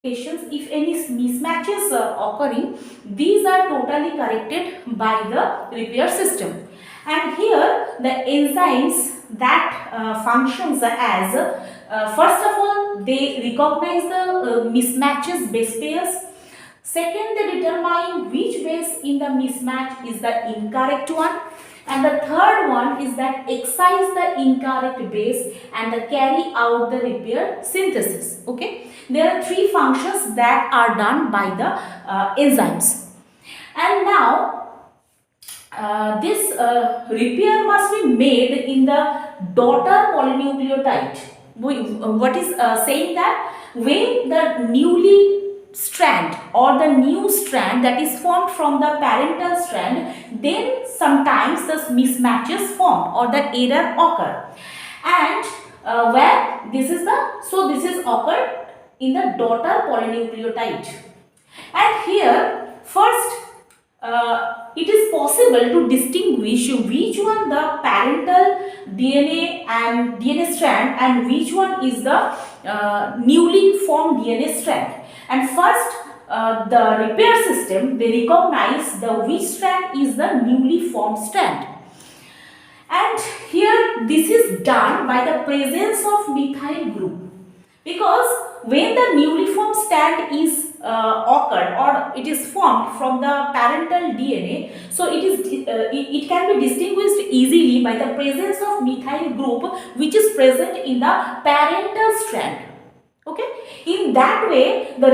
if any mismatches are occurring, these are totally corrected by the repair system. And here the enzymes that functions as first of all, they recognize the mismatches base pairs. Second, they determine which base in the mismatch is the incorrect one. And the third one is that excise the incorrect base and carry out the repair synthesis. Okay. There are three functions that are done by the enzymes. And now this repair must be made in the daughter polynucleotide. What is saying that when the newly strand or the new strand that is formed from the parental strand, then sometimes the mismatches form or the error occur. And where this is occurred in the daughter polynucleotide. And here first it is possible to distinguish which one the parental DNA and DNA strand and which one is the newly formed DNA strand. And first the repair system, they recognize the which strand is the newly formed strand. And here this is done by the presence of methyl group, because when the newly formed strand is occurred or it is formed from the parental DNA, so it can be distinguished easily by the presence of methyl group which is present in the parental strand. Okay, in that way the